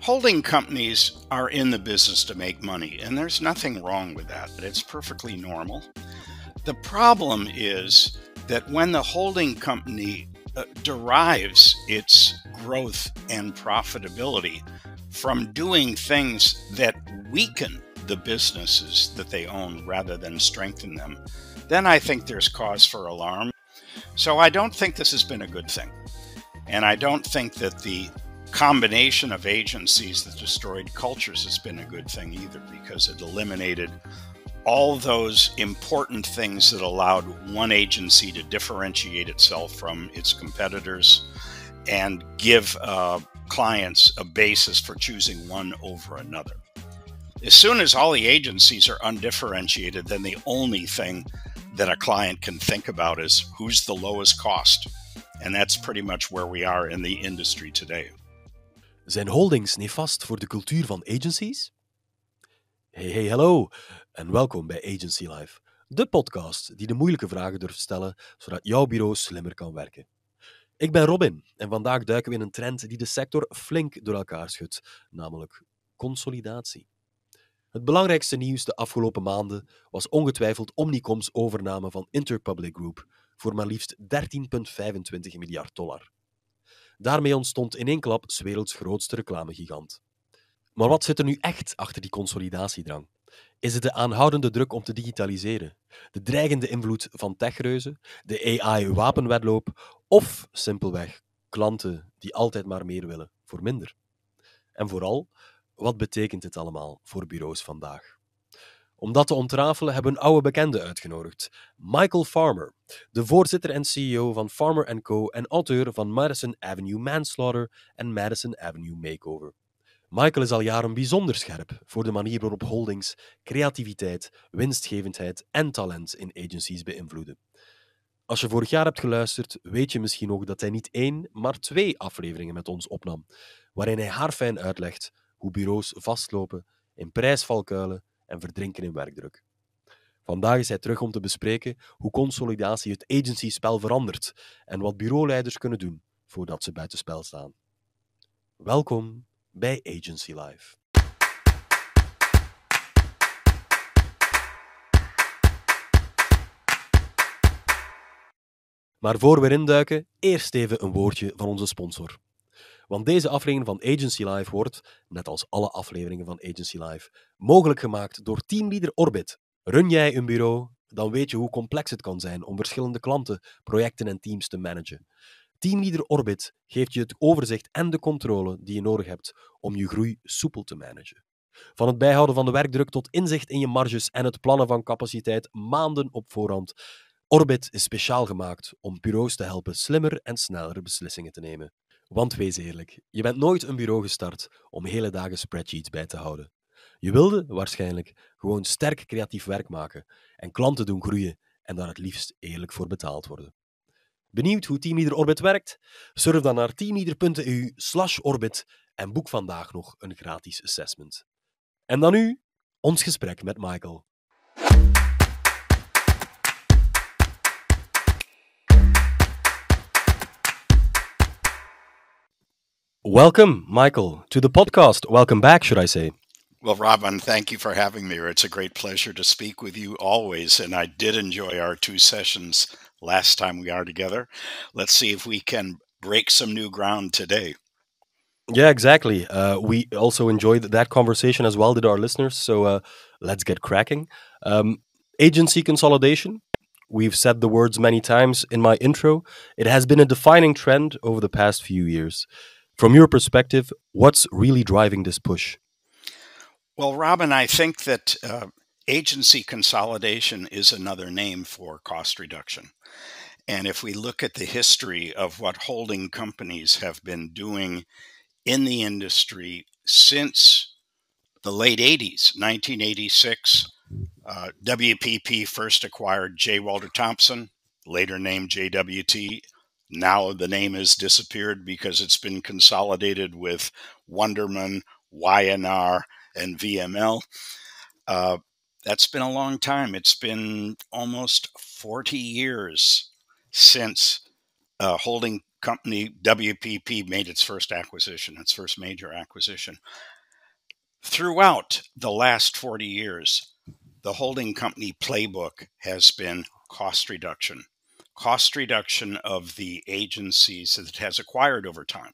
Holding companies are in the business to make money, and there's nothing wrong with that. It's perfectly normal. The problem is that when the holding company derives its growth and profitability from doing things that weaken the businesses that they own rather than strengthen them, then I think there's cause for alarm. So I don't think this has been a good thing. And I don't think that the combination of agencies that destroyed cultures has been a good thing either, because it eliminated all those important things that allowed one agency to differentiate itself from its competitors and give clients a basis for choosing one over another. As soon as all the agencies are undifferentiated, then the only thing that a client can think about is who's the lowest cost. And that's pretty much where we are in the industry today. Zijn holdings nefast voor de cultuur van agencies? Hey, hallo en welkom bij Agency Life, de podcast die de moeilijke vragen durft stellen, zodat jouw bureau slimmer kan werken. Ik ben Robin en vandaag duiken we in een trend die de sector flink door elkaar schudt, namelijk consolidatie. Het belangrijkste nieuws de afgelopen maanden was ongetwijfeld Omnicom's overname van Interpublic Group voor maar liefst $13,25 miljard. Daarmee ontstond in één klap 's werelds grootste reclamegigant. Maar wat zit er nu echt achter die consolidatiedrang? Is het de aanhoudende druk om te digitaliseren, de dreigende invloed van techreuzen, de AI-wapenwedloop of simpelweg klanten die altijd maar meer willen voor minder? En vooral, wat betekent dit allemaal voor bureaus vandaag? Om dat te ontrafelen hebben we een oude bekende uitgenodigd, Michael Farmer, de voorzitter en CEO van Farmer & Co. en auteur van Madison Avenue Manslaughter en Madison Avenue Makeover. Michael is al jaren bijzonder scherp voor de manier waarop holdings creativiteit, winstgevendheid en talent in agencies beïnvloeden. Als je vorig jaar hebt geluisterd, weet je misschien nog dat hij niet 1, maar 2 afleveringen met ons opnam, waarin hij haarfijn uitlegt hoe bureaus vastlopen in prijsvalkuilen en verdrinken in werkdruk. Vandaag is hij terug om te bespreken hoe consolidatie het agency-spel verandert en wat bureauleiders kunnen doen voordat ze buitenspel staan. Welkom bij Agency Life. Maar voor we erin duiken, eerst even een woordje van onze sponsor. Want deze aflevering van Agency Life wordt, net als alle afleveringen van Agency Life, mogelijk gemaakt door Teamleader Orbit. Run jij een bureau, dan weet je hoe complex het kan zijn om verschillende klanten, projecten en teams te managen. Teamleader Orbit geeft je het overzicht en de controle die je nodig hebt om je groei soepel te managen. Van het bijhouden van de werkdruk tot inzicht in je marges en het plannen van capaciteit maanden op voorhand. Orbit is speciaal gemaakt om bureaus te helpen slimmer en sneller beslissingen te nemen. Want wees eerlijk, je bent nooit een bureau gestart om hele dagen spreadsheets bij te houden. Je wilde waarschijnlijk gewoon sterk creatief werk maken en klanten doen groeien en daar het liefst eerlijk voor betaald worden. Benieuwd hoe Teamleader Orbit werkt? Surf dan naar teamleader.eu/orbit en boek vandaag nog een gratis assessment. En dan nu, ons gesprek met Michael. Welcome, Michael, to the podcast. Welcome back, should I say. Well, Robin, thank you for having me here. It's a great pleasure to speak with you always, and I did enjoy our 2 sessions last time we are together. Let's see if we can break some new ground today. Yeah, exactly. We also enjoyed that conversation as well, did our listeners, so let's get cracking. Agency consolidation. We've said the words many times in my intro. It has been a defining trend over the past few years. From your perspective, what's really driving this push? Well, Robin, I think that agency consolidation is another name for cost reduction. And if we look at the history of what holding companies have been doing in the industry since the late 80s, 1986, WPP first acquired J. Walter Thompson, later named JWT. Now the name has disappeared because it's been consolidated with Wunderman, Y&R, and VML. That's been a long time. It's been almost 40 years since holding company, WPP, made its first acquisition, its first major acquisition. Throughout the last 40 years, the holding company playbook has been cost reduction of the agencies that it has acquired over time.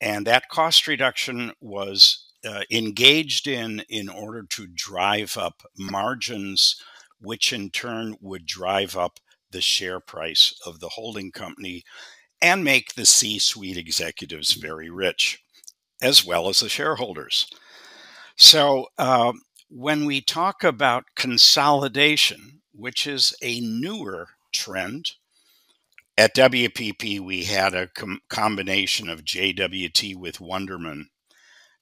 And that cost reduction was engaged in order to drive up margins, which in turn would drive up the share price of the holding company and make the C-suite executives very rich, as well as the shareholders. So when we talk about consolidation, which is a newer trend, at WPP, we had a combination of JWT with Wunderman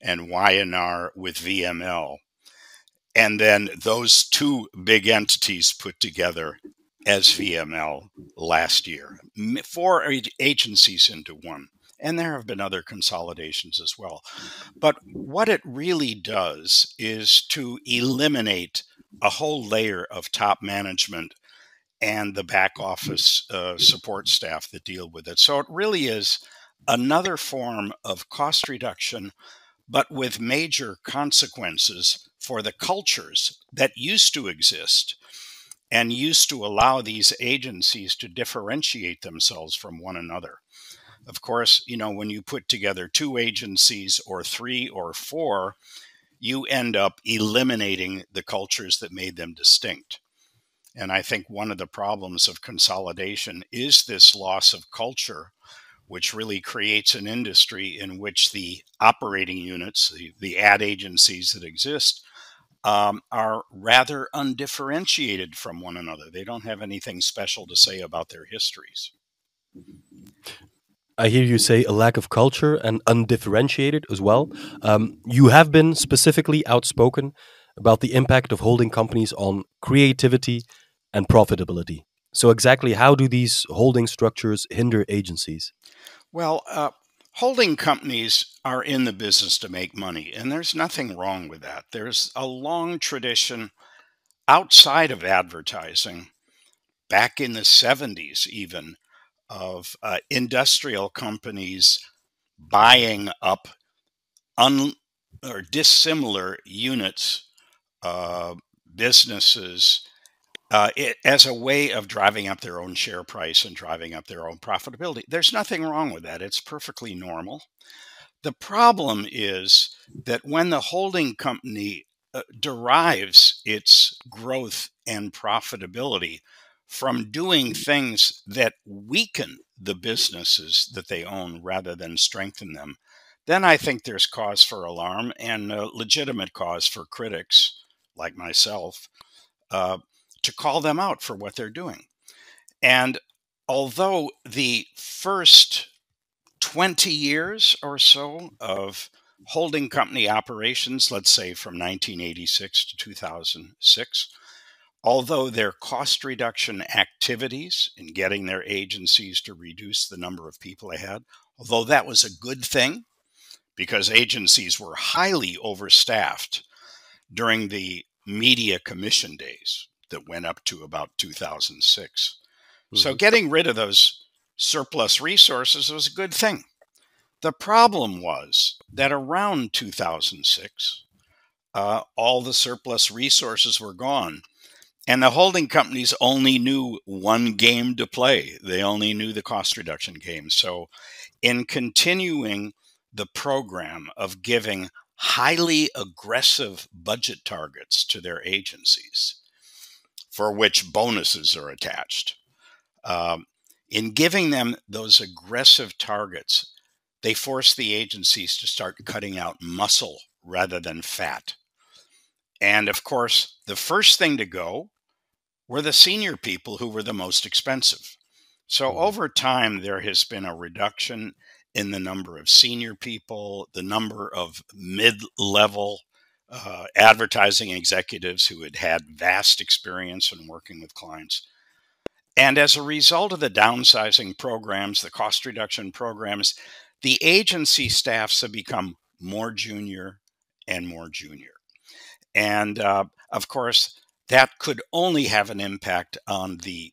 and Y&R with VML. And then those two big entities put together as VML last year. 4 agencies into one. And there have been other consolidations as well. But what it really does is to eliminate a whole layer of top management and the back office support staff that deal with it. So it really is another form of cost reduction, but with major consequences for the cultures that used to exist and used to allow these agencies to differentiate themselves from one another. Of course, when you put together 2 agencies or 3 or 4, you end up eliminating the cultures that made them distinct. And I think one of the problems of consolidation is this loss of culture, which really creates an industry in which the operating units, the ad agencies that exist, are rather undifferentiated from one another. They don't have anything special to say about their histories. I hear you say a lack of culture and undifferentiated as well. You have been specifically outspoken about the impact of holding companies on creativity and profitability. So, exactly how do these holding structures hinder agencies? Well, holding companies are in the business to make money, and there's nothing wrong with that. There's a long tradition outside of advertising, back in the 70s even, of industrial companies buying up or dissimilar units, businesses, as a way of driving up their own share price and driving up their own profitability. There's nothing wrong with that. It's perfectly normal. The problem is that when the holding company derives its growth and profitability from doing things that weaken the businesses that they own rather than strengthen them, then I think there's cause for alarm and legitimate cause for critics like myself to call them out for what they're doing. And although the first 20 years or so of holding company operations, let's say from 1986 to 2006, although their cost reduction activities in getting their agencies to reduce the number of people they had, although that was a good thing because agencies were highly overstaffed during the media commission days that went up to about 2006. So getting rid of those surplus resources was a good thing. The problem was that around 2006, all the surplus resources were gone. And the holding companies only knew one game to play. They only knew the cost reduction game. So in continuing the program of giving highly aggressive budget targets to their agencies, for which bonuses are attached, in giving them those aggressive targets, they force the agencies to start cutting out muscle rather than fat. And of course, the first thing to go were the senior people who were the most expensive. So over time, there has been a reduction in the number of senior people, the number of mid-level advertising executives who had had vast experience in working with clients. And as a result of the downsizing programs, the cost reduction programs, the agency staffs have become more junior and more junior. And of course, that could only have an impact on the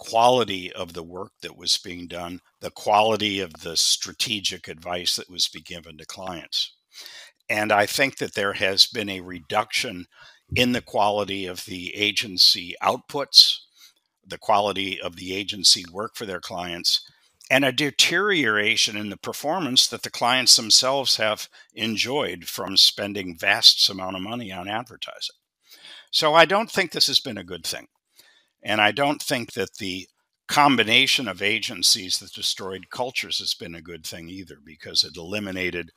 quality of the work that was being done, the quality of the strategic advice that was being given to clients. And I think that there has been a reduction in the quality of the agency outputs, the quality of the agency work for their clients, and a deterioration in the performance that the clients themselves have enjoyed from spending vast amount of money on advertising. So I don't think this has been a good thing. And I don't think that the combination of agencies that destroyed cultures has been a good thing either, because it eliminated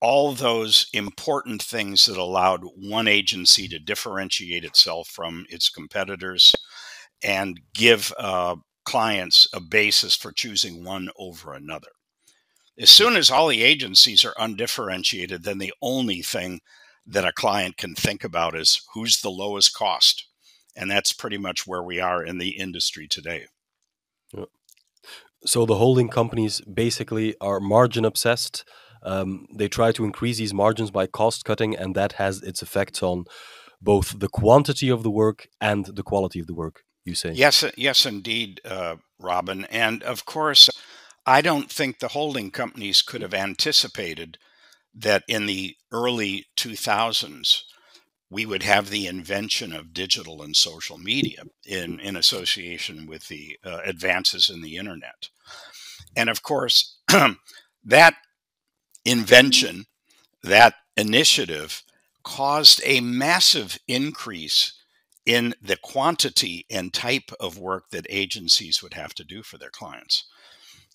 all those important things that allowed one agency to differentiate itself from its competitors and give clients a basis for choosing one over another. As soon as all the agencies are undifferentiated, then the only thing that a client can think about is who's the lowest cost. And that's pretty much where we are in the industry today. So the holding companies basically are margin obsessed. They try to increase these margins by cost cutting, and that has its effects on both the quantity of the work and the quality of the work, you say? Yes, indeed, Robin. And of course, I don't think the holding companies could have anticipated that in the early 2000s, we would have the invention of digital and social media in association with the advances in the internet. And of course, that invention, that initiative caused a massive increase in the quantity and type of work that agencies would have to do for their clients.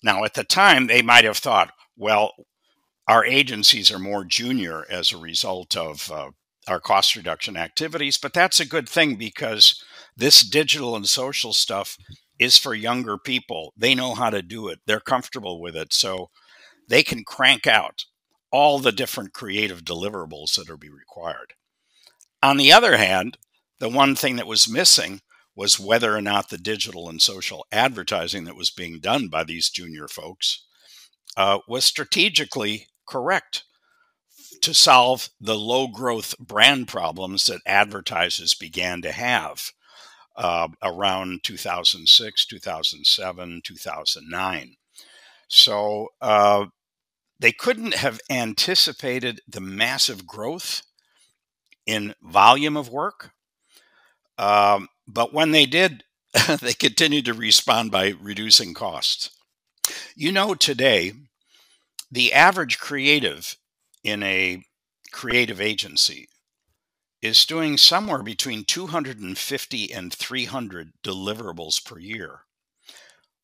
Now, at the time, they might have thought, well, our agencies are more junior as a result of our cost reduction activities, but that's a good thing because this digital and social stuff is for younger people. They know how to do it. They're comfortable with it. So they can crank out all the different creative deliverables that are be required. On the other hand, the one thing that was missing was whether or not the digital and social advertising that was being done by these junior folks was strategically correct to solve the low growth brand problems that advertisers began to have around 2006, 2007, 2009. So they couldn't have anticipated the massive growth in volume of work. But when they did, they continued to respond by reducing costs. You know, today, the average creative in a creative agency is doing somewhere between 250 and 300 deliverables per year.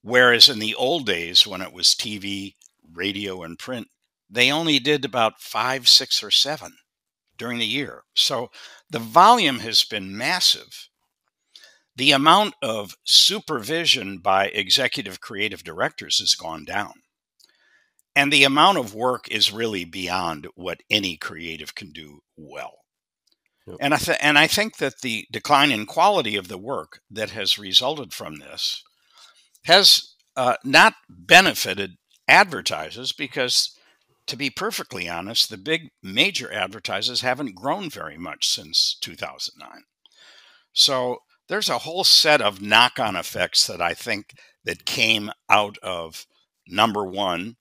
Whereas in the old days, when it was TV, radio, and print, they only did about 5, 6, or 7 during the year. So the volume has been massive. The amount of supervision by executive creative directors has gone down. And the amount of work is really beyond what any creative can do well. Yep. And I think that the decline in quality of the work that has resulted from this has not benefited advertisers because, to be perfectly honest, the big major advertisers haven't grown very much since 2009. So there's a whole set of knock-on effects that I think that came out of, number one,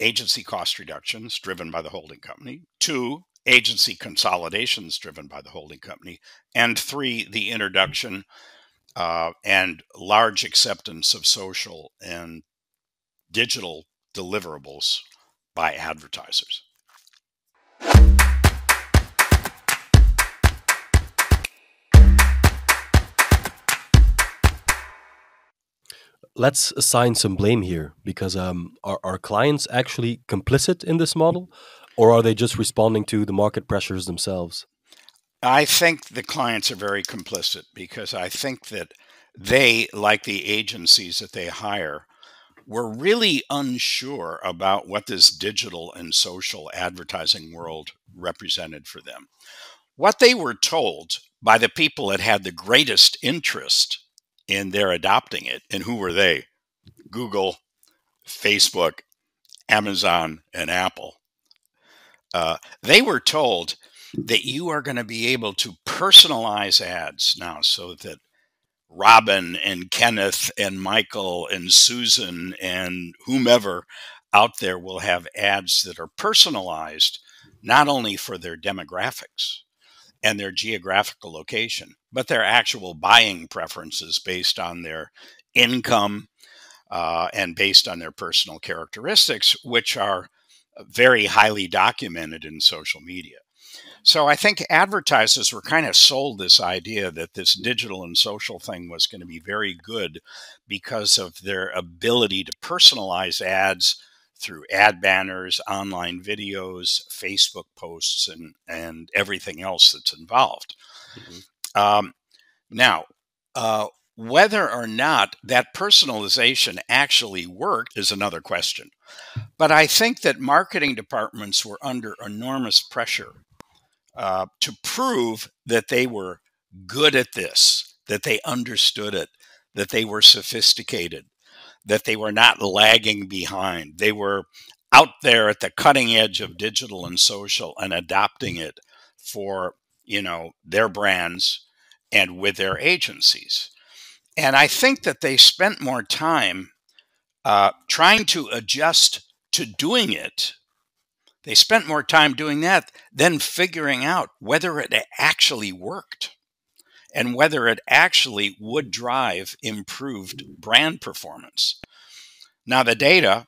agency cost reductions driven by the holding company. 2, agency consolidations driven by the holding company. And 3, the introduction and large acceptance of social and digital deliverables by advertisers. Let's assign some blame here, because are clients actually complicit in this model, or are they just responding to the market pressures themselves? I think the clients are very complicit because I think that they, like the agencies that they hire, were really unsure about what this digital and social advertising world represented for them. What they were told by the people that had the greatest interest in their adopting it, and who were they? Google, Facebook, Amazon, and Apple. They were told that you are going to be able to personalize ads now so that Robin and Kenneth and Michael and Susan and whomever out there will have ads that are personalized, not only for their demographics and their geographical location, but their actual buying preferences based on their income and based on their personal characteristics, which are very highly documented in social media. So I think advertisers were kind of sold this idea that this digital and social thing was going to be very good because of their ability to personalize ads through ad banners, online videos, Facebook posts, and everything else that's involved. Now, whether or not that personalization actually worked is another question. But I think that marketing departments were under enormous pressure to prove that they were good at this, that they understood it, that they were sophisticated, that they were not lagging behind. They were out there at the cutting edge of digital and social and adopting it for, their brands and with their agencies. And I think that they spent more time trying to adjust to doing it. They spent more time doing that than figuring out whether it actually worked and whether it actually would drive improved brand performance. Now, the data,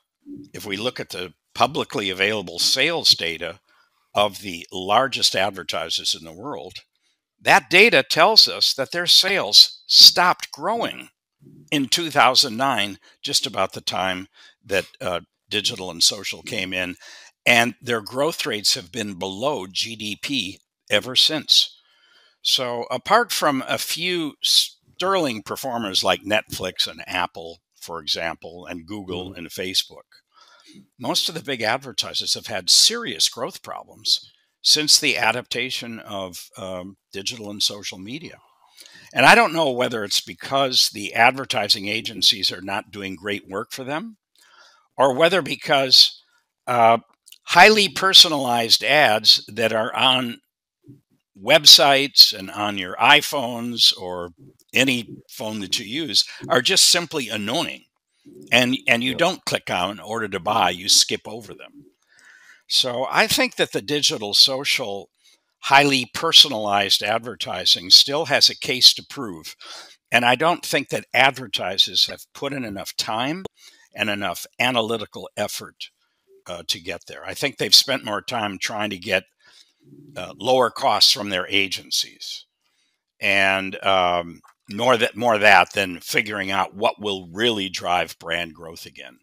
if we look at the publicly available sales data of the largest advertisers in the world, that data tells us that their sales stopped growing in 2009, just about the time that digital and social came in, and their growth rates have been below GDP ever since. So apart from a few sterling performers like Netflix and Apple, for example, and Google and Facebook, most of the big advertisers have had serious growth problems since the adaptation of digital and social media. And I don't know whether it's because the advertising agencies are not doing great work for them, or whether because highly personalized ads that are on websites and on your iPhones or any phone that you use are just simply annoying. And you don't click on in order to buy, you skip over them. So I think that the digital, social, highly personalized advertising still has a case to prove. And I don't think that advertisers have put in enough time and enough analytical effort to get there. I think they've spent more time trying to get lower costs from their agencies and more of that than figuring out what will really drive brand growth again.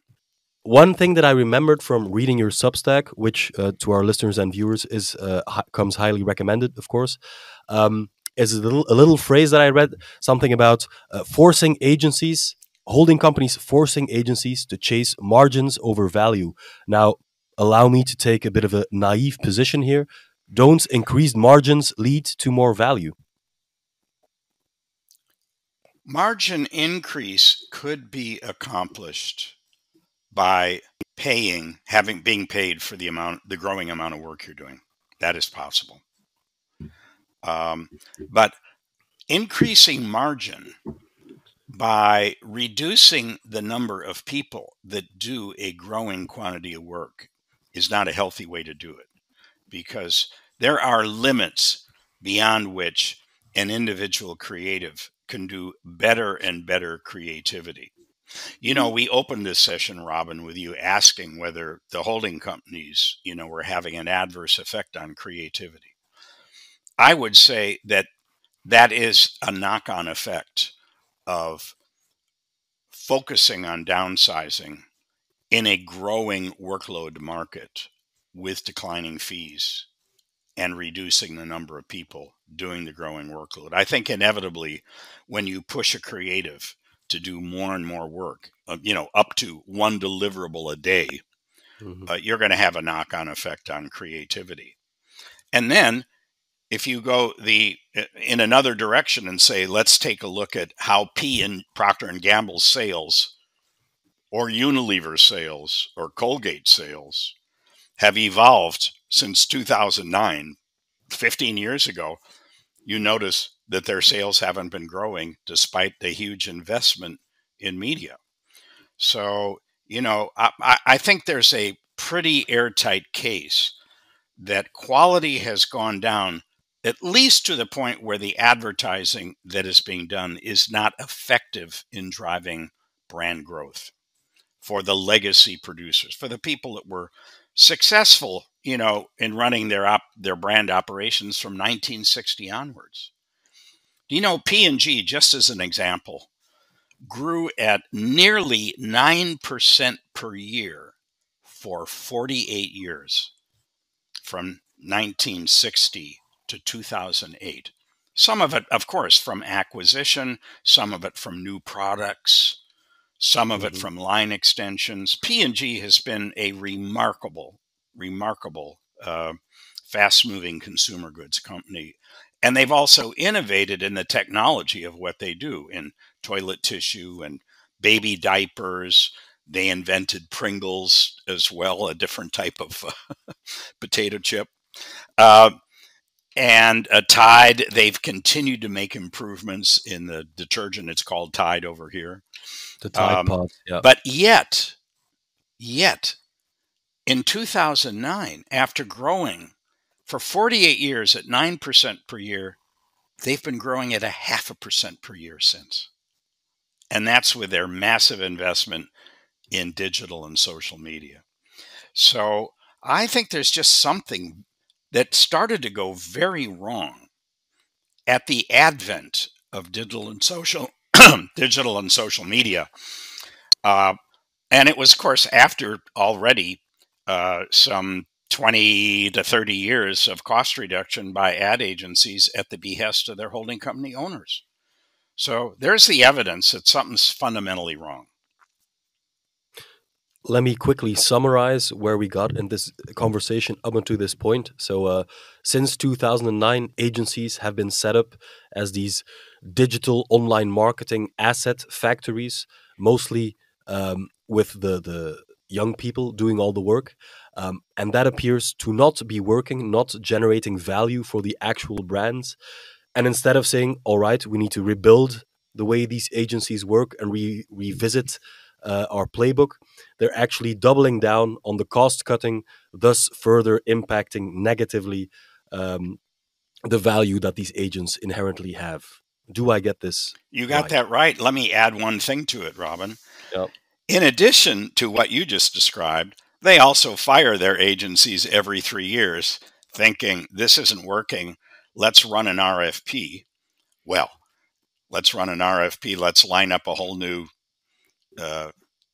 One thing that I remembered from reading your Substack, which to our listeners and viewers is comes highly recommended, of course, is a little phrase that I read, something about holding companies forcing agencies to chase margins over value. Now, allow me to take a bit of a naive position here. Don't increased margins lead to more value? Margin increase could be accomplished by being paid for the growing amount of work you're doing. That is possible. But increasing margin by reducing the number of people that do a growing quantity of work is not a healthy way to do it, because there are limits beyond which an individual creative can do better and better creativity. We opened this session, Robin, with you asking whether the holding companies, were having an adverse effect on creativity. I would say that is a knock-on effect of focusing on downsizing in a growing workload market with declining fees and reducing the number of people doing the growing workload. I think inevitably when you push a creative to do more and more work, up to one deliverable a day, you're going to have a knock-on effect on creativity. And then if you go in another direction and say, let's take a look at how Procter & Gamble's sales or Unilever sales or Colgate sales have evolved since 2009, 15 years ago, you notice that their sales haven't been growing despite the huge investment in media. So, I think there's a pretty airtight case that quality has gone down, at least to the point where the advertising that is being done is not effective in driving brand growth for the legacy producers, for the people that were successful, in running their brand operations from 1960 onwards. P&G, just as an example, grew at nearly 9% per year for 48 years, from 1960 to 2008. Some of it, of course, from acquisition, some of it from new products, some of it from line extensions. P&G has been a remarkable, fast-moving consumer goods company. And they've also innovated in the technology of what they do in toilet tissue and baby diapers. They invented Pringles as well, a different type of potato chip. And Tide, they've continued to make improvements in the detergent. It's called Tide over here. The Tide Pod, yeah. But yet, in 2009, after growing for 48 years at 9% per year, they've been growing at 0.5% per year since. And that's with their massive investment in digital and social media. So I think there's just something that started to go very wrong at the advent of digital and social media. And it was, of course, after already some 20 to 30 years of cost reduction by ad agencies at the behest of their holding company owners. So there's the evidence that something's fundamentally wrong. Let me quickly summarize where we got in this conversation up until this point. So since 2009, agencies have been set up as these digital online marketing asset factories, mostly with the young people doing all the work. And that appears to not be working, not generating value for the actual brands. And instead of saying, all right, we need to rebuild the way these agencies work and revisit our playbook, they're actually doubling down on the cost cutting, thus further impacting negatively the value that these agents inherently have. Do I get this? You got that right. Let me add one thing to it, Robin. Yep. In addition to what you just described, they also fire their agencies every 3 years, thinking this isn't working. Let's run an RFP. Well, let's run an RFP. Let's line up a whole new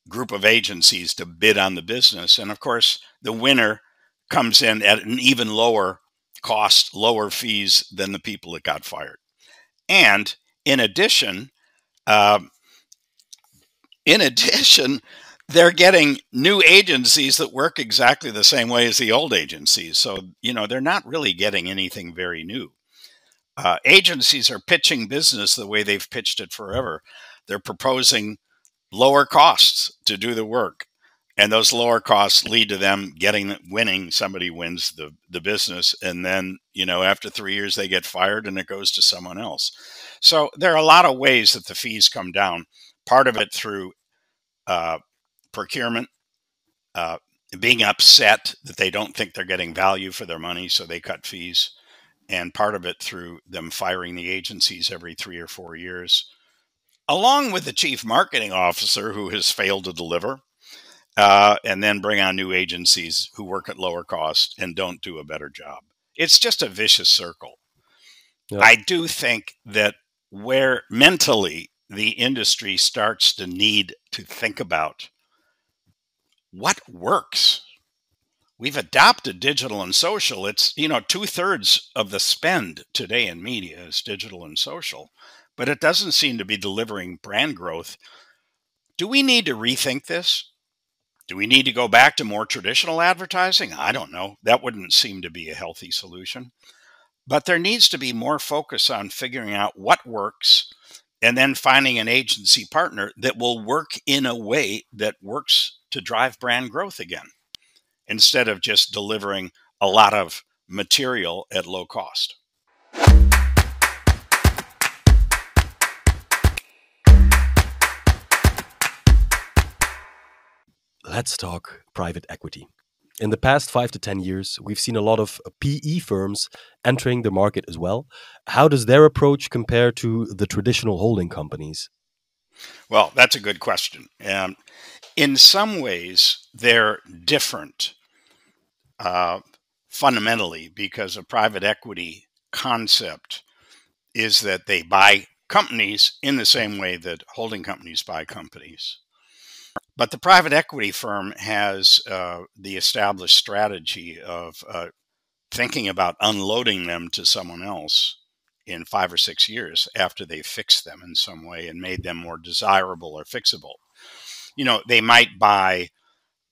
group of agencies to bid on the business. And of course, the winner comes in at an even lower cost, lower fees than the people that got fired. And in addition, they're getting new agencies that work exactly the same way as the old agencies. So, they're not really getting anything very new. Agencies are pitching business the way they've pitched it forever. They're proposing lower costs to do the work. And those lower costs lead to them winning. Somebody wins the business. And then, after 3 years, they get fired and it goes to someone else. So there are a lot of ways that the fees come down. Part of it through procurement, being upset that they don't think they're getting value for their money, so they cut fees. And part of it through them firing the agencies every 3 or 4 years, along with the chief marketing officer who has failed to deliver, and then bring on new agencies who work at lower cost and don't do a better job. It's just a vicious circle. Yep. I do think that where mentally the industry starts to need to think about what works. We've adopted digital and social. It's, 2/3 of the spend today in media is digital and social, but it doesn't seem to be delivering brand growth. Do we need to rethink this? Do we need to go back to more traditional advertising? I don't know. That wouldn't seem to be a healthy solution. But there needs to be more focus on figuring out what works and then finding an agency partner that will work in a way that works to drive brand growth again, instead of just delivering a lot of material at low cost. let's talk private equity. In the past 5 to 10 years, we've seen a lot of PE firms entering the market as well. How does their approach compare to the traditional holding companies? Well, that's a good question. In some ways, they're different uh, fundamentally because a private equity concept is that they buy companies in the same way that holding companies buy companies. But the private equity firm has the established strategy of thinking about unloading them to someone else in 5 or 6 years after they've fixed them in some way and made them more desirable or fixable. They might buy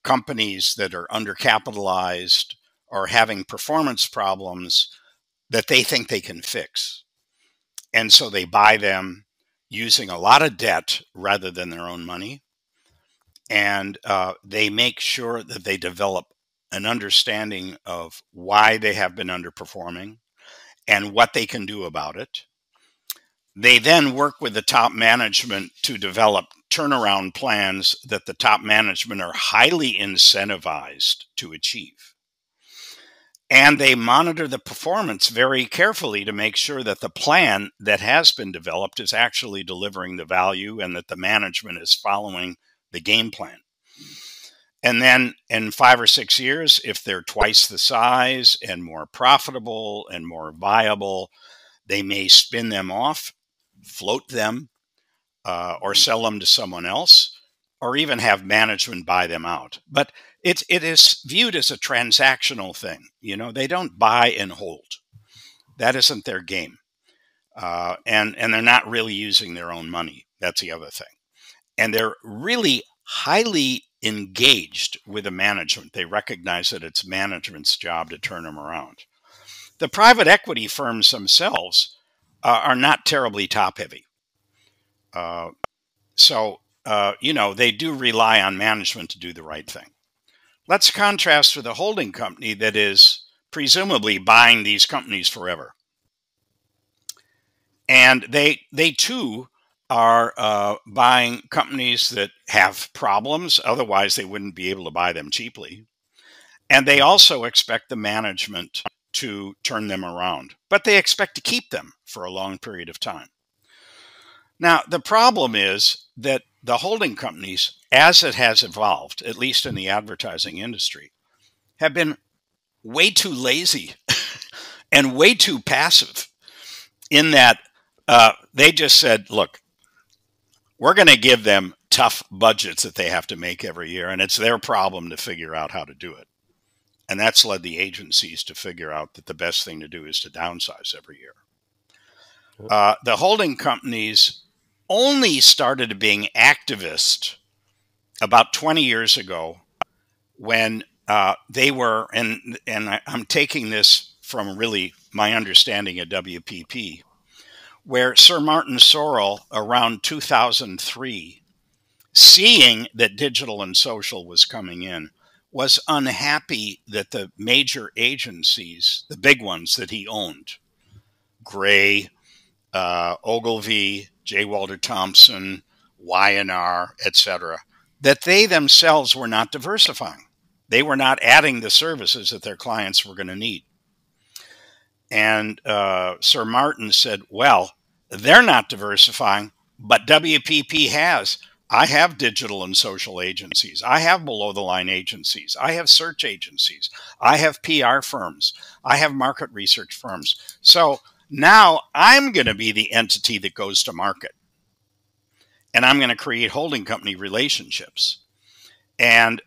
companies that are undercapitalized or having performance problems that they think they can fix. And so they buy them using a lot of debt rather than their own money. And they make sure that they develop an understanding of why they have been underperforming and what they can do about it. They then work with the top management to develop turnaround plans that the top management are highly incentivized to achieve. And they monitor the performance very carefully to make sure that the plan that has been developed is actually delivering the value and that the management is following the game plan. And then in 5 or 6 years, if they're twice the size and more profitable and more viable, they may spin them off, float them, or sell them to someone else, or even have management buy them out. But it is viewed as a transactional thing. They don't buy and hold. That isn't their game. And they're not really using their own money. That's the other thing. And they're really highly engaged with the management. They recognize that it's management's job to turn them around. The private equity firms themselves are not terribly top heavy. So they do rely on management to do the right thing. Let's contrast with a holding company that is presumably buying these companies forever. And they too are buying companies that have problems. Otherwise, they wouldn't be able to buy them cheaply. And they also expect the management to turn them around. But they expect to keep them for a long period of time. Now, the problem is that the holding companies, as it has evolved, at least in the advertising industry, have been way too lazy and way too passive in that they just said, look, we're going to give them tough budgets that they have to make every year, and it's their problem to figure out how to do it. And that's led the agencies to figure out that the best thing to do is to downsize every year. The holding companies only started being activist about 20 years ago when they were, and I'm taking this from really my understanding of WPP, where Sir Martin Sorrell around 2003, seeing that digital and social was coming in, was unhappy that the major agencies, the big ones that he owned, Gray, Ogilvy, J. Walter Thompson, Y&R, etc., that they themselves were not diversifying. They were not adding the services that their clients were going to need. And Sir Martin said, well, they're not diversifying, but WPP has. I have digital and social agencies. I have below-the-line agencies. I have search agencies. I have PR firms. I have market research firms. So now I'm going to be the entity that goes to market. And I'm going to create holding company relationships. And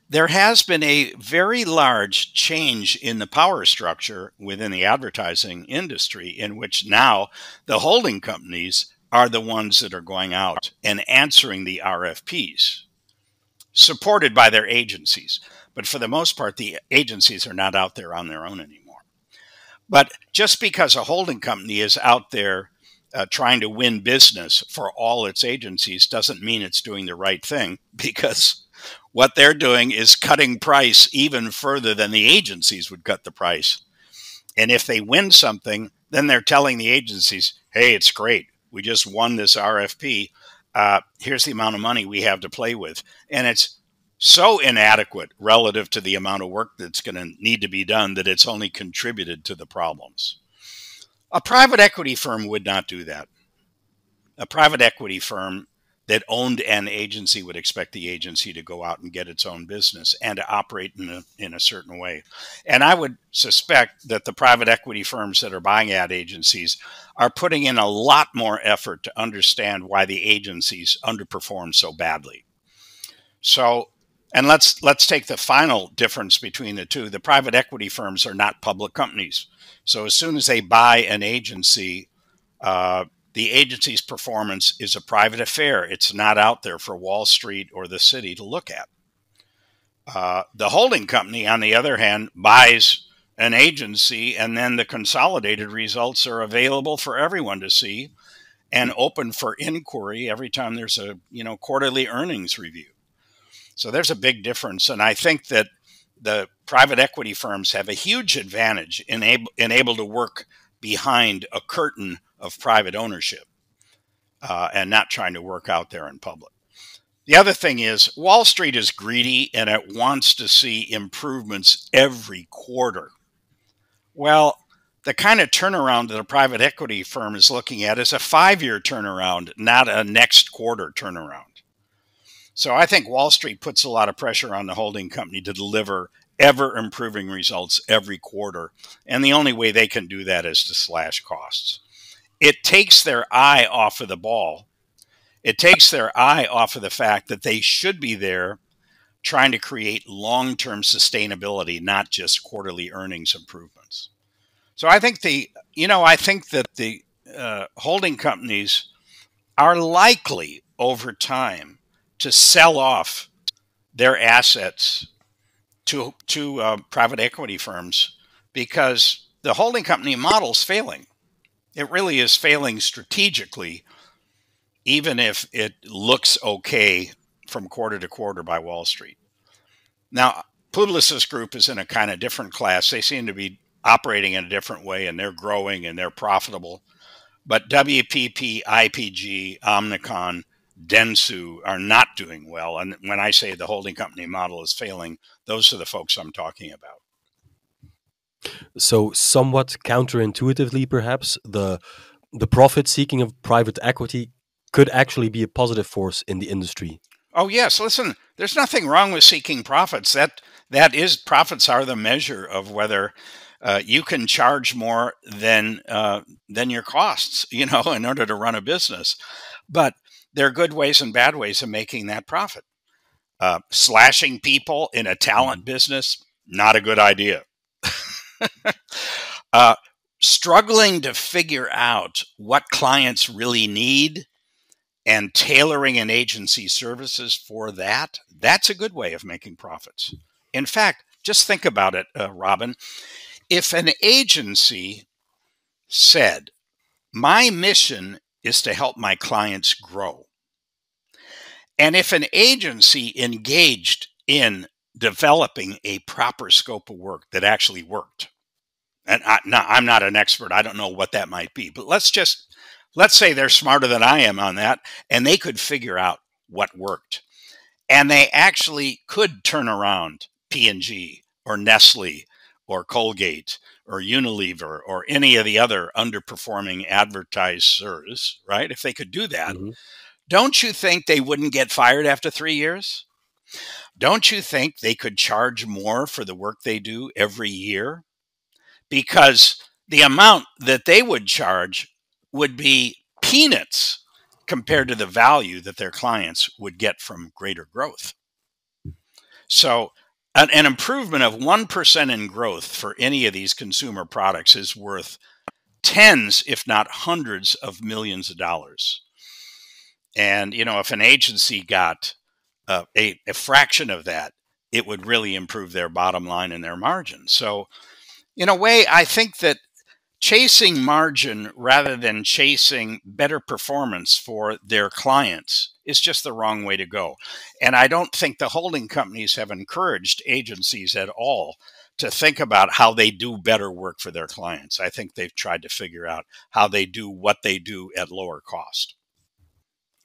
there has been a very large change in the power structure within the advertising industry, in which now the holding companies are the ones that are going out and answering the RFPs, supported by their agencies. But for the most part, the agencies are not out there on their own anymore. But just because a holding company is out there trying to win business for all its agencies doesn't mean it's doing the right thing, because what they're doing is cutting price even further than the agencies would cut the price. And if they win something, then they're telling the agencies, hey, it's great. We just won this RFP. Here's the amount of money we have to play with. And it's so inadequate relative to the amount of work that's going to need to be done that it's only contributed to the problems. A private equity firm would not do that. A private equity firm that owned an agency would expect the agency to go out and get its own business and to operate in a certain way. And I would suspect that the private equity firms that are buying ad agencies are putting in a lot more effort to understand why the agencies underperform so badly. So, and let's take the final difference between the two. The private equity firms are not public companies. So as soon as they buy an agency, the agency's performance is a private affair. It's not out there for Wall Street or the city to look at. The holding company, on the other hand, buys an agency, and then the consolidated results are available for everyone to see and open for inquiry every time there's a quarterly earnings review. So there's a big difference, and I think that the private equity firms have a huge advantage in able to work behind a curtain of private ownership and not trying to work out there in public. The other thing is Wall Street is greedy and it wants to see improvements every quarter. Well, the kind of turnaround that a private equity firm is looking at is a 5-year turnaround, not a next quarter turnaround. So I think Wall Street puts a lot of pressure on the holding company to deliver ever improving results every quarter. And the only way they can do that is to slash costs. It takes their eye off of the ball. It takes their eye off of the fact that they should be there trying to create long-term sustainability, not just quarterly earnings improvements. So I think that the holding companies are likely over time to sell off their assets to private equity firms because the holding company model is failing. It really is failing strategically, even if it looks okay from quarter to quarter by Wall Street. Now, Publicis Group is in a kind of different class. They seem to be operating in a different way, and they're growing and they're profitable. But WPP, IPG, Omnicom, Dentsu are not doing well. And when I say the holding company model is failing, those are the folks I'm talking about. So somewhat counterintuitively, perhaps, the profit seeking of private equity could actually be a positive force in the industry. Oh, yes. Listen, there's nothing wrong with seeking profits. Profits are the measure of whether you can charge more than your costs, in order to run a business. But there are good ways and bad ways of making that profit. Slashing people in a talent business, not a good idea. Struggling to figure out what clients really need and tailoring an agency services for that's a good way of making profits. In fact, just think about it, Robin. If an agency said, my mission is to help my clients grow, and if an agency engaged in developing a proper scope of work that actually worked, and I'm not an expert, I don't know what that might be, but let's say they're smarter than I am on that, and they could figure out what worked. And they actually could turn around P&G or Nestle or Colgate or Unilever or any of the other underperforming advertisers, right? If they could do that, Don't you think they wouldn't get fired after 3 years? Don't you think they could charge more for the work they do every year? Because the amount that they would charge would be peanuts compared to the value that their clients would get from greater growth. So an improvement of 1% in growth for any of these consumer products is worth tens, if not hundreds of millions of dollars. And, if an agency got a fraction of that, it would really improve their bottom line and their margin. So in a way, I think that chasing margin rather than chasing better performance for their clients is just the wrong way to go. And I don't think the holding companies have encouraged agencies at all to think about how they do better work for their clients. I think they've tried to figure out how they do what they do at lower cost.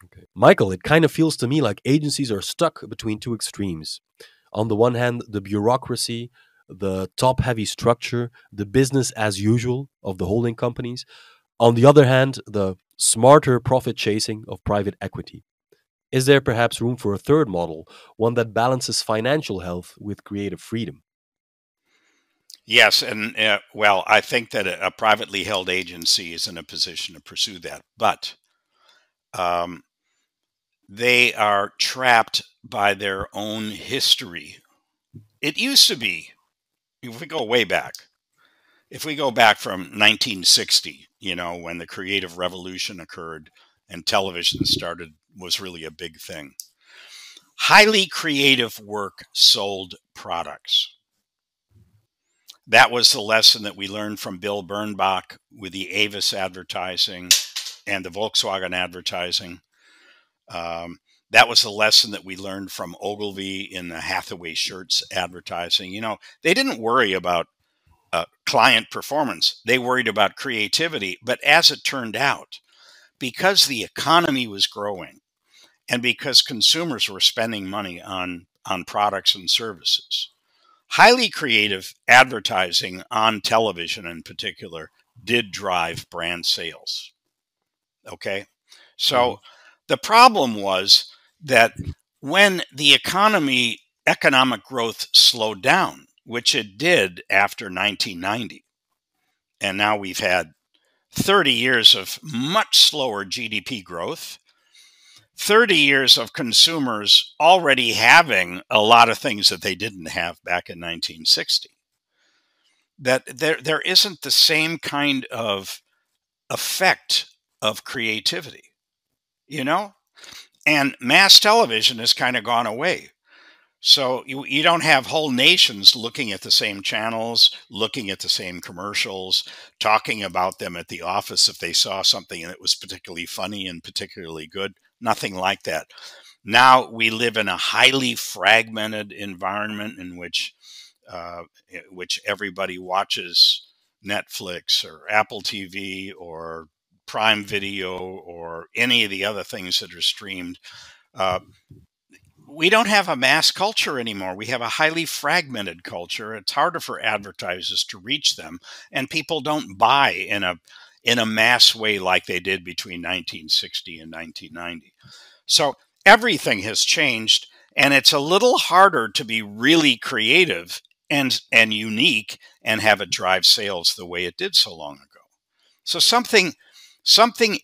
Okay. Michael, it kind of feels to me like agencies are stuck between two extremes. On the one hand, the bureaucracy, the top heavy structure, the business as usual of the holding companies. On the other hand, the smarter profit chasing of private equity. Is there perhaps room for a third model, one that balances financial health with creative freedom? Yes, and well, I think that a privately held agency is in a position to pursue that, but um, they are trapped by their own history. It used to be, if we go way back, if we go back from 1960, when the creative revolution occurred and television started, was really a big thing. Highly creative work sold products. That was the lesson that we learned from Bill Bernbach with the Avis advertising and the Volkswagen advertising. That was the lesson that we learned from Ogilvy in the Hathaway shirts advertising. They didn't worry about client performance. They worried about creativity. But as it turned out, because the economy was growing and because consumers were spending money on products and services, highly creative advertising on television in particular did drive brand sales. Okay. Hmm. So the problem was that when the economic growth slowed down, which it did after 1990, and now we've had 30 years of much slower GDP growth, 30 years of consumers already having a lot of things that they didn't have back in 1960, that there isn't the same kind of effect of creativity, you know? And mass television has kind of gone away. So you don't have whole nations looking at the same channels, looking at the same commercials, talking about them at the office if they saw something that was particularly funny and particularly good. Nothing like that. Now we live in a highly fragmented environment in which everybody watches Netflix or Apple TV or Prime Video or any of the other things that are streamed. Uh, we don't have a mass culture anymore. We have a highly fragmented culture. It's harder for advertisers to reach them, and people don't buy in a mass way like they did between 1960 and 1990. So everything has changed, and it's a little harder to be really creative and unique and have it drive sales the way it did so long ago. So something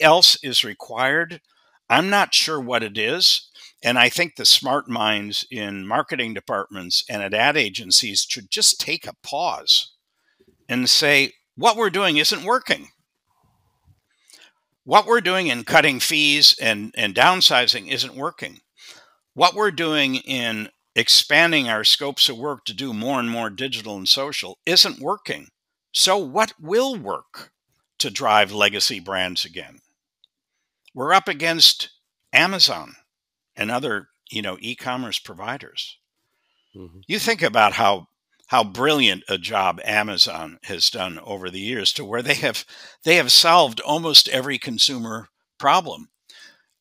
else is required. I'm not sure what it is. And I think the smart minds in marketing departments and at ad agencies should just take a pause and say, what we're doing isn't working. What we're doing in cutting fees and downsizing isn't working. What we're doing in expanding our scopes of work to do more and more digital and social isn't working. So what will work to drive legacy brands again? We're up against Amazon and other, e-commerce providers. Hmm. You think about how brilliant a job Amazon has done over the years, to where they have solved almost every consumer problem.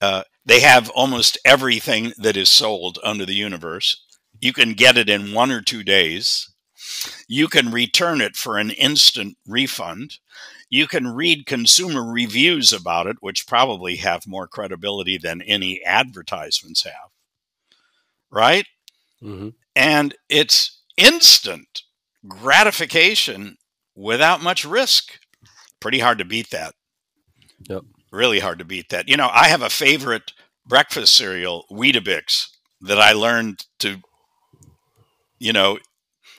They have almost everything that is sold under the universe. You can get it in 1 or 2 days. You can return it for an instant refund. You can read consumer reviews about it, which probably have more credibility than any advertisements have, right? Hmm. And it's instant gratification without much risk. Pretty hard to beat that. Yep. Really hard to beat that. I have a favorite breakfast cereal, Weetabix, that I learned to, you know,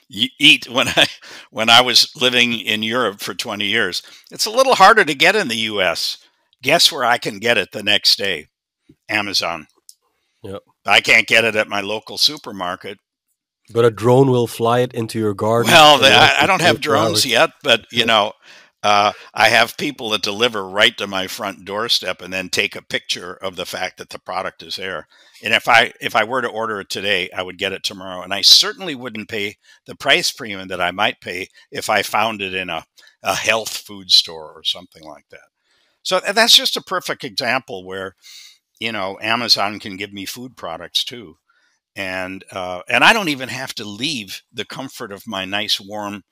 eat when I was living in Europe for 20 years. It's a little harder to get in the US. Guess where I can get it the next day? Amazon. Yep. I can't get it at my local supermarket. But a drone will fly it into your garden Well, in less I than don't have 24 drones hours. yet, but I have people that deliver right to my front doorstep and then take a picture of the fact that the product is there. And if I were to order it today, I would get it tomorrow. And I certainly wouldn't pay the price premium that I might pay if I found it in a health food store or something like that. So that's just a perfect example where Amazon can give me food products too. And I don't even have to leave the comfort of my nice, warm,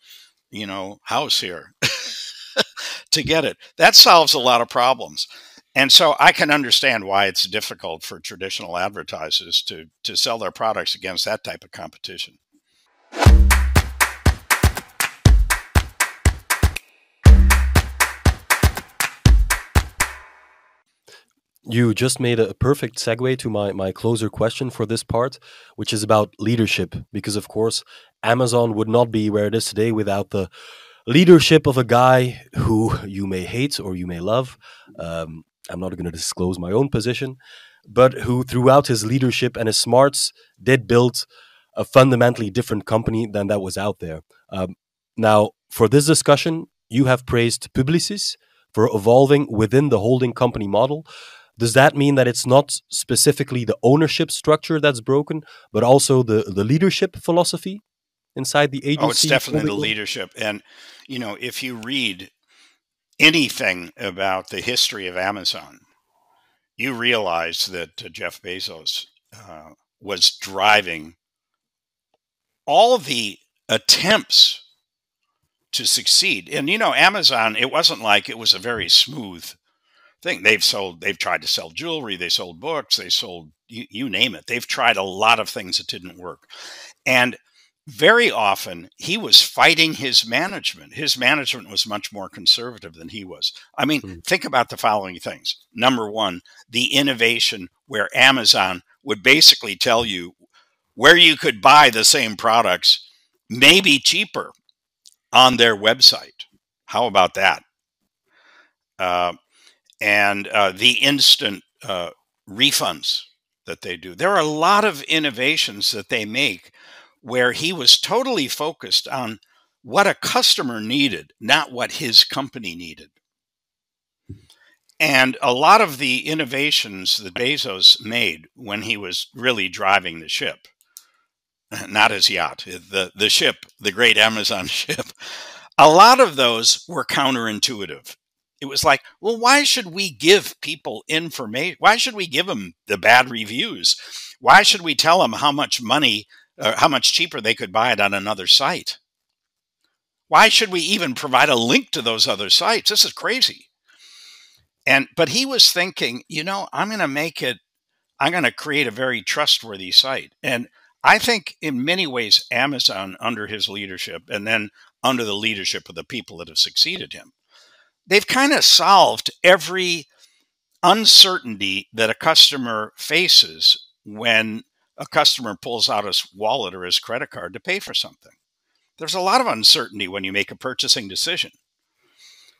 house here to get it. That solves a lot of problems. And so I can understand why it's difficult for traditional advertisers to sell their products against that type of competition. You just made a perfect segue to my closer question for this part, which is about leadership. Because, of course, Amazon would not be where it is today without the leadership of a guy who you may hate or you may love. I'm not going to disclose my own position, but who, throughout his leadership and his smarts, did build a fundamentally different company than that was out there. Now, for this discussion, you have praised Publicis for evolving within the holding company model. Does that mean that it's not specifically the ownership structure that's broken, but also the leadership philosophy inside the agency? Oh, it's definitely the leadership. And, if you read anything about the history of Amazon, you realize that Jeff Bezos was driving all the attempts to succeed. And, Amazon, it wasn't like it was a very smooth thing. They've tried to sell jewelry, they sold books, they sold, you name it. They've tried a lot of things that didn't work. And very often he was fighting his management. His management was much more conservative than he was. I mean, think about the following things. Number one, the innovation where Amazon would basically tell you where you could buy the same products, maybe cheaper, on their website. How about that? And the instant refunds that they do. There are a lot of innovations that they make where he was totally focused on what a customer needed, not what his company needed. And a lot of the innovations that Bezos made when he was really driving the ship, not his yacht, the ship, the great Amazon ship, a lot of those were counterintuitive. It was like, well, why should we give people information? Why should we give them the bad reviews? Why should we tell them how much money, how much cheaper they could buy it on another site? Why should we even provide a link to those other sites? This is crazy. But he was thinking, I'm going to create a very trustworthy site. And I think in many ways, Amazon, under his leadership, and then under the leadership of the people that have succeeded him, they've kind of solved every uncertainty that a customer faces when a customer pulls out his wallet or his credit card to pay for something. There's a lot of uncertainty when you make a purchasing decision.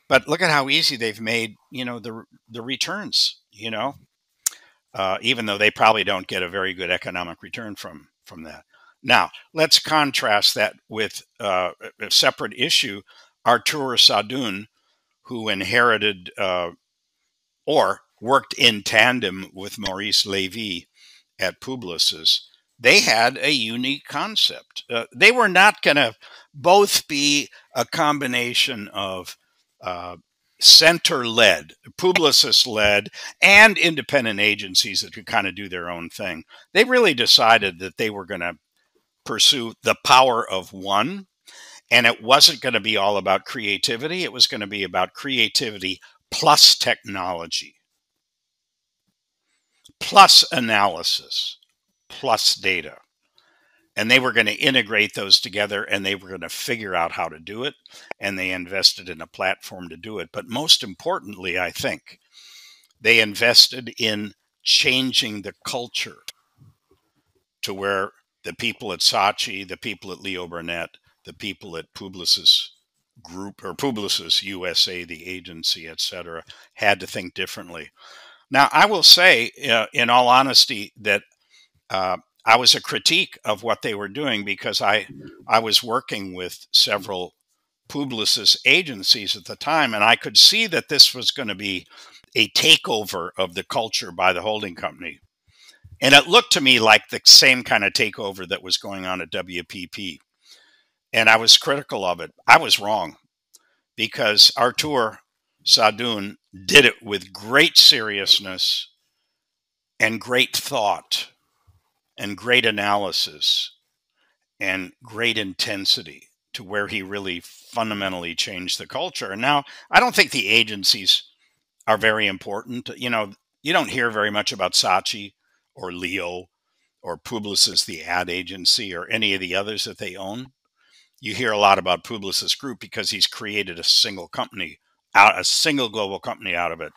But look at how easy they've made, the returns, even though they probably don't get a very good economic return from that. Now, let's contrast that with a separate issue, Artur Sadoun, who inherited or worked in tandem with Maurice Lévy at Publicis. They had a unique concept. They were not going to both be a combination of center-led, Publicis-led, and independent agencies that could kind of do their own thing. They really decided that they were going to pursue the power of one, and it wasn't going to be all about creativity. It was going to be about creativity plus technology, plus analysis, plus data. And they were going to integrate those together, and they were going to figure out how to do it. And they invested in a platform to do it. But most importantly, I think, they invested in changing the culture to where the people at Saatchi, the people at Leo Burnett, the people at Publicis Group or Publicis USA, the agency, etc., had to think differently. Now, I will say, in all honesty, that I was a critique of what they were doing because I was working with several Publicis agencies at the time, and I could see that this was going to be a takeover of the culture by the holding company. And it looked to me like the same kind of takeover that was going on at WPP. And I was critical of it. I was wrong because Artur Sadoun did it with great seriousness, and great thought and great analysis and great intensity to where he really fundamentally changed the culture. And now I don't think the agencies are very important. You don't hear very much about Saatchi or Leo or Publicis, the ad agency, or any of the others that they own. You hear a lot about Publicis Group because he's created a single company, a single global company out of it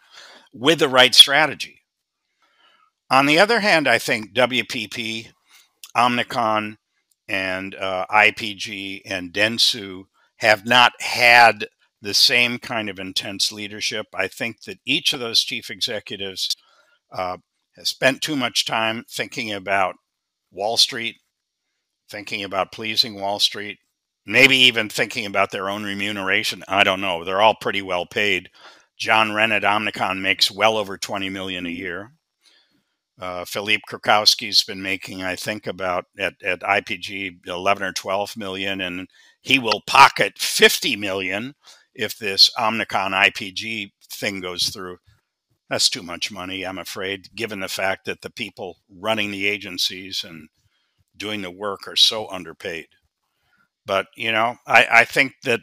with the right strategy. On the other hand, I think WPP, Omnicom, and IPG and Dentsu have not had the same kind of intense leadership. I think that each of those chief executives has spent too much time thinking about Wall Street, thinking about pleasing Wall Street, maybe even thinking about their own remuneration. I don't know. They're all pretty well paid. John Wren at Omnicom makes well over $20 million a year. Philippe Krakowski's been making, I think, about at IPG 11 or 12 million, and he will pocket 50 million if this Omnicom IPG thing goes through. That's too much money, I'm afraid, given the fact that the people running the agencies and doing the work are so underpaid. But, I think that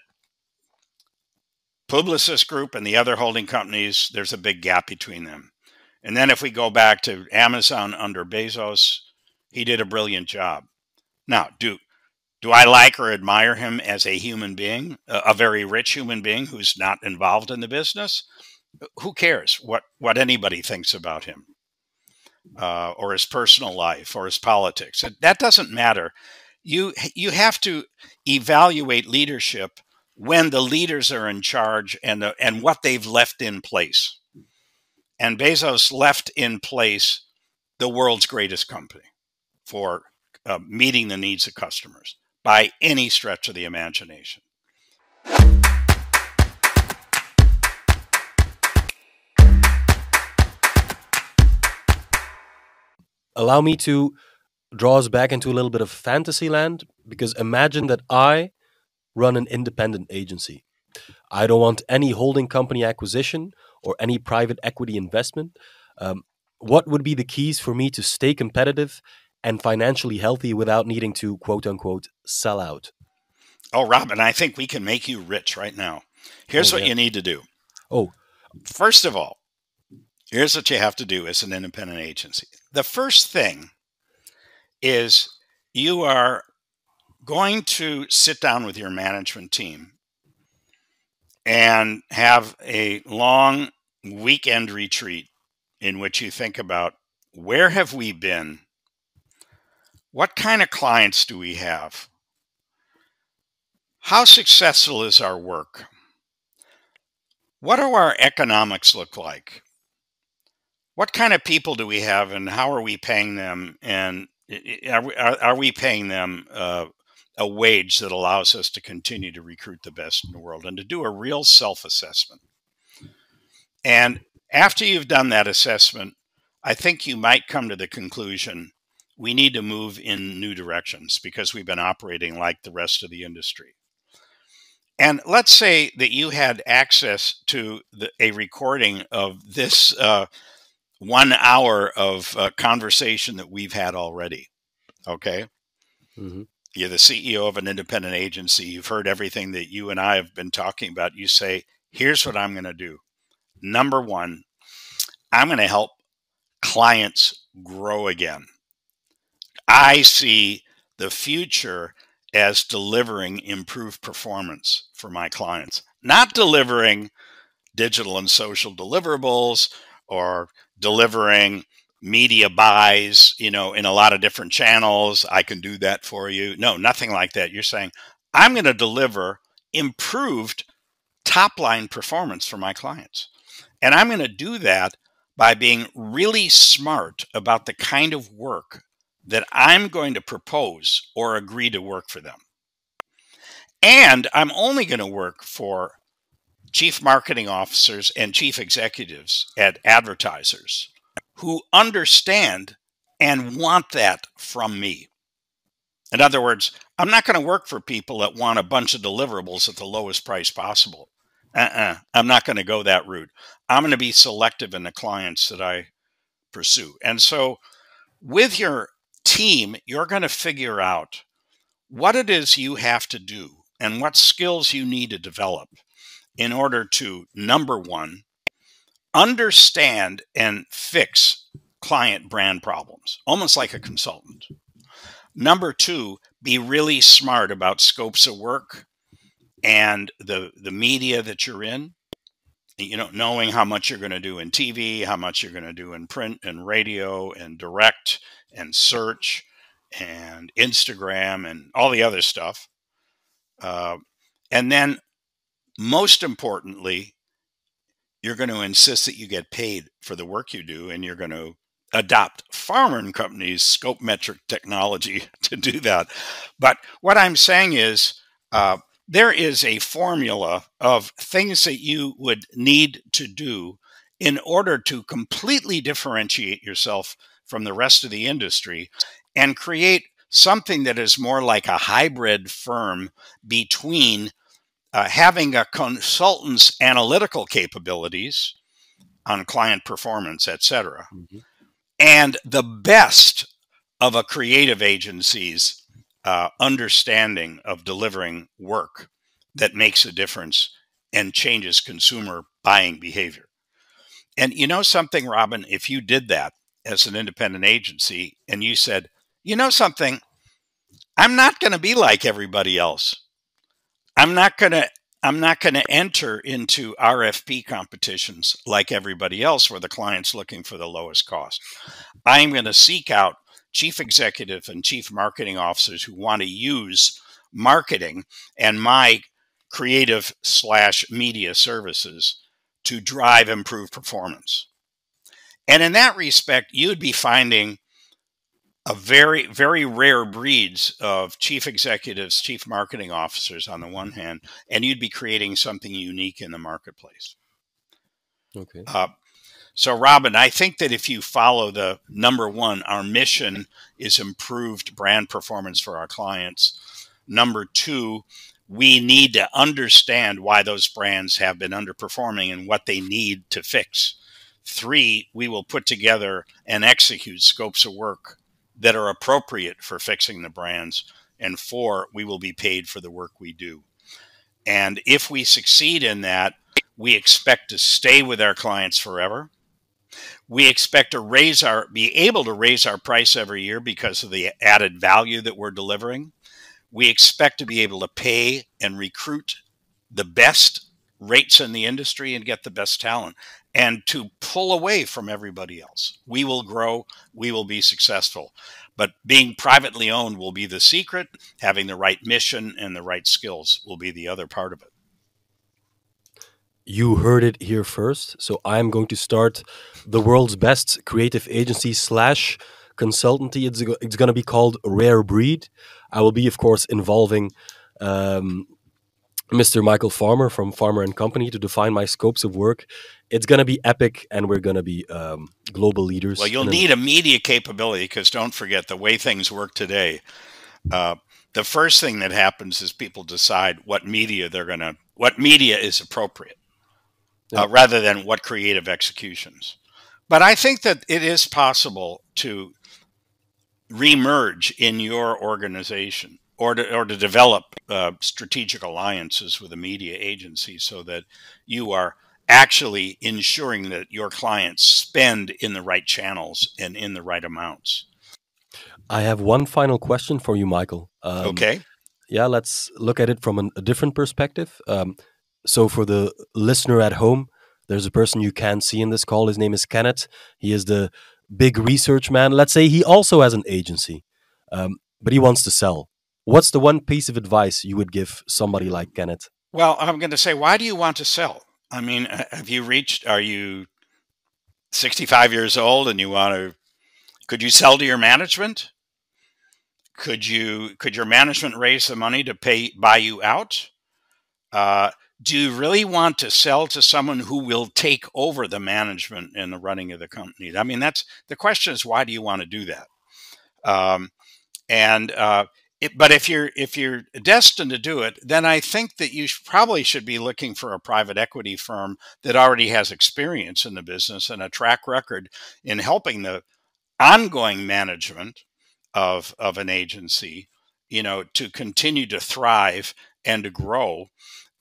Publicis Group and the other holding companies, there's a big gap between them. And then if we go back to Amazon under Bezos, he did a brilliant job. Now, do I like or admire him as a human being, a very rich human being who's not involved in the business? Who cares what anybody thinks about him or his personal life or his politics? That doesn't matter. You have to evaluate leadership when the leaders are in charge and what they've left in place. And Bezos left in place the world's greatest company for meeting the needs of customers by any stretch of the imagination. Allow me to draw us back into a little bit of fantasy land, because imagine that I run an independent agency. I don't want any holding company acquisition or any private equity investment. What would be the keys for me to stay competitive and financially healthy without needing to, quote unquote, sell out? Oh, Robin, I think we can make you rich right now. Here's what you need to do. First of all, here's what you have to do as an independent agency. The first thing is you are going to sit down with your management team and have a long weekend retreat in which you think about, where have we been? What kind of clients do we have? How successful is our work? What do our economics look like? What kind of people do we have, and how are we paying them? And are we paying them a wage that allows us to continue to recruit the best in the world, and to do a real self-assessment? And after you've done that assessment, I think you might come to the conclusion we need to move in new directions because we've been operating like the rest of the industry. And let's say that you had access to a recording of this 1 hour of conversation that we've had already. Okay. Mm-hmm. You're the CEO of an independent agency. You've heard everything that you and I have been talking about. You say, here's what I'm going to do. Number one, I'm going to help clients grow again. I see the future as delivering improved performance for my clients, not delivering digital and social deliverables or delivering media buys, in a lot of different channels. I can do that for you. No, nothing like that. You're saying, I'm going to deliver improved top line performance for my clients. And I'm going to do that by being really smart about the kind of work that I'm going to propose or agree to work for them. And I'm only going to work for chief marketing officers and chief executives at advertisers who understand and want that from me. In other words, I'm not going to work for people that want a bunch of deliverables at the lowest price possible. I'm not going to go that route. I'm going to be selective in the clients that I pursue. And so with your team, you're going to figure out what it is you have to do and what skills you need to develop in order to, number one, understand and fix client brand problems, almost like a consultant. Number two, be really smart about scopes of work and the media that you're in. Knowing how much you're going to do in TV, how much you're going to do in print and radio and direct and search and Instagram and all the other stuff. And then most importantly, you're going to insist that you get paid for the work you do, and you're going to adopt Farmer and Company's scope metric technology to do that. But what I'm saying is there is a formula of things that you would need to do in order to completely differentiate yourself from the rest of the industry and create something that is more like a hybrid firm between having a consultant's analytical capabilities on client performance, et cetera, and the best of a creative agency's understanding of delivering work that makes a difference and changes consumer buying behavior. And you know something, Robin, if you did that as an independent agency and you said, you know something, I'm not going to be like everybody else. I'm not going to enter into RFP competitions like everybody else where the client's looking for the lowest cost. I'm going to seek out chief executive and chief marketing officers who want to use marketing and my creative/media services to drive improved performance. And in that respect, you'd be finding a very, very rare breeds of chief executives, chief marketing officers on the one hand, and you'd be creating something unique in the marketplace. Okay. So, Robin, I think that if you follow the number one, our mission is improved brand performance for our clients. Number two, we need to understand why those brands have been underperforming and what they need to fix. Three, we will put together and execute scopes of work that are appropriate for fixing the brands. And four, we will be paid for the work we do. And if we succeed in that, we expect to stay with our clients forever. We expect to be able to raise our price every year because of the added value that we're delivering. We expect to be able to pay and recruit the best rates in the industry and get the best talent, and to pull away from everybody else. We will grow, we will be successful. But being privately owned will be the secret. Having the right mission and the right skills will be the other part of it. You heard it here first. So I'm going to start the world's best creative agency / consultancy. It's going to be called Rare Breed. I will be, of course, involving Mr. Michael Farmer from Farmer and Company to define my scopes of work. It's going to be epic, and we're going to be global leaders. Well, you'll need a media capability, because don't forget, the way things work today, the first thing that happens is people decide what media is appropriate, rather than what creative executions. But I think that it is possible to remerge in your organization or to develop strategic alliances with a media agency so that you are actually ensuring that your clients spend in the right channels and in the right amounts. I have one final question for you, Michael. Okay. Yeah, let's look at it from a different perspective. So for the listener at home, there's a person you can't see in this call. His name is Kenneth. He is the big research man. Let's say he also has an agency, but he wants to sell. What's the one piece of advice you would give somebody like Kenneth? Well, I'm going to say, why do you want to sell? I mean, are you 65 years old and could you sell to your management? Could your management raise the money to buy you out? Do you really want to sell to someone who will take over the management and the running of the company? I mean, the question is, why do you want to do that? But if you're destined to do it, then I think that you probably should be looking for a private equity firm that already has experience in the business and a track record in helping the ongoing management of an agency, to continue to thrive and to grow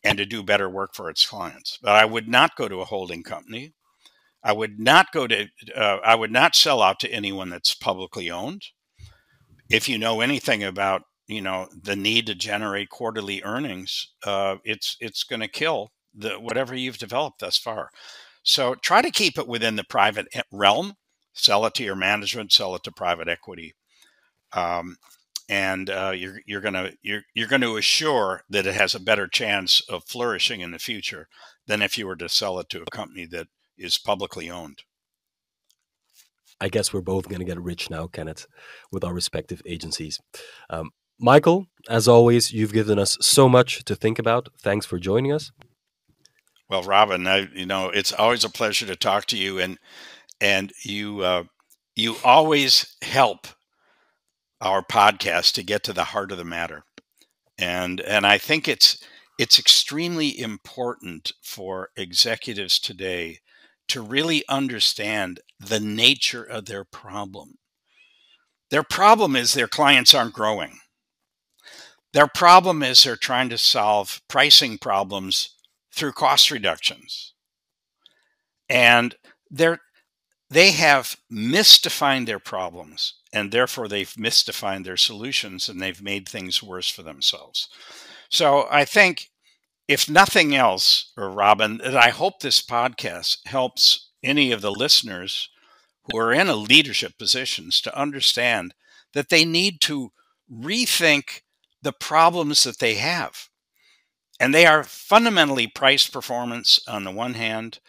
and to do better work for its clients. But I would not go to a holding company. I would not I would not sell out to anyone that's publicly owned. If you know anything about, the need to generate quarterly earnings, it's going to kill whatever you've developed thus far. So try to keep it within the private realm. Sell it to your management, sell it to private equity. And you're going to assure that it has a better chance of flourishing in the future than if you were to sell it to a company that is publicly owned. I guess we're both going to get rich now, Kenneth, with our respective agencies. Michael, as always, you've given us so much to think about. Thanks for joining us. Well, Robin, it's always a pleasure to talk to you, and you always help our podcast to get to the heart of the matter. And I think it's extremely important for executives today to really understand the nature of their problem. Their problem is their clients aren't growing. Their problem is they're trying to solve pricing problems through cost reductions. And they have misdefined their problems, and therefore they've misdefined their solutions, and they've made things worse for themselves. So I think, if nothing else, Robin, that I hope this podcast helps any of the listeners who are in a leadership positions to understand that they need to rethink the problems that they have. And they are fundamentally price performance on the one hand,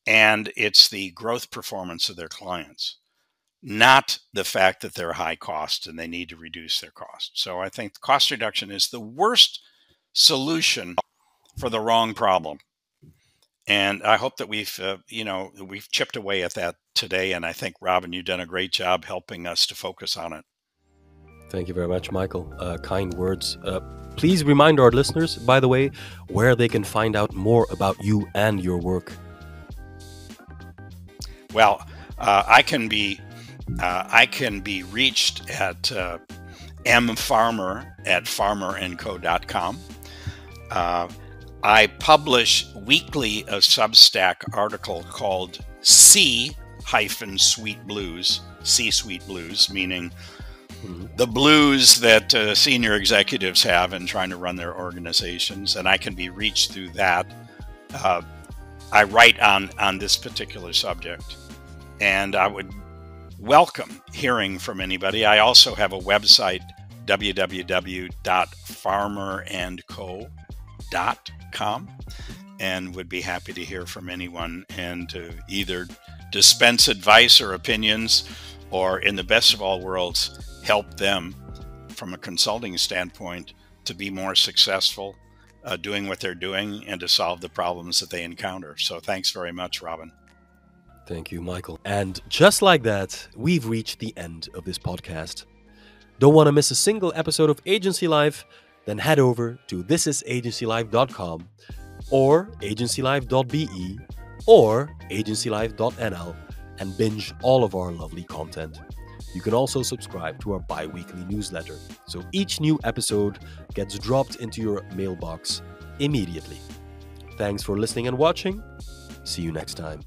and it's the growth performance of their clients, not the fact that they're high cost and they need to reduce their cost. So I think cost reduction is the worst solution for the wrong problem. And I hope that we've chipped away at that today. And I think, Robin, you've done a great job helping us to focus on it. Thank you very much, Michael. Kind words. Please remind our listeners, by the way, where they can find out more about you and your work. Well, I can be reached at mfarmer@farmerandco.com. I publish weekly a Substack article called C-Sweet Blues, C-Sweet Blues, meaning the blues that senior executives have in trying to run their organizations, and I can be reached through that. I write on this particular subject, and I would welcome hearing from anybody. I also have a website, www.farmerandco.com, and would be happy to hear from anyone and to either dispense advice or opinions, or in the best of all worlds, help them from a consulting standpoint to be more successful doing what they're doing and to solve the problems that they encounter. So thanks very much, Robin. Thank you, Michael. And just like that, we've reached the end of this podcast. Don't want to miss a single episode of Agency Life? Then head over to thisisagencylife.com or agencylife.be or agencylife.nl and binge all of our lovely content. You can also subscribe to our bi-weekly newsletter, so each new episode gets dropped into your mailbox immediately. Thanks for listening and watching. See you next time.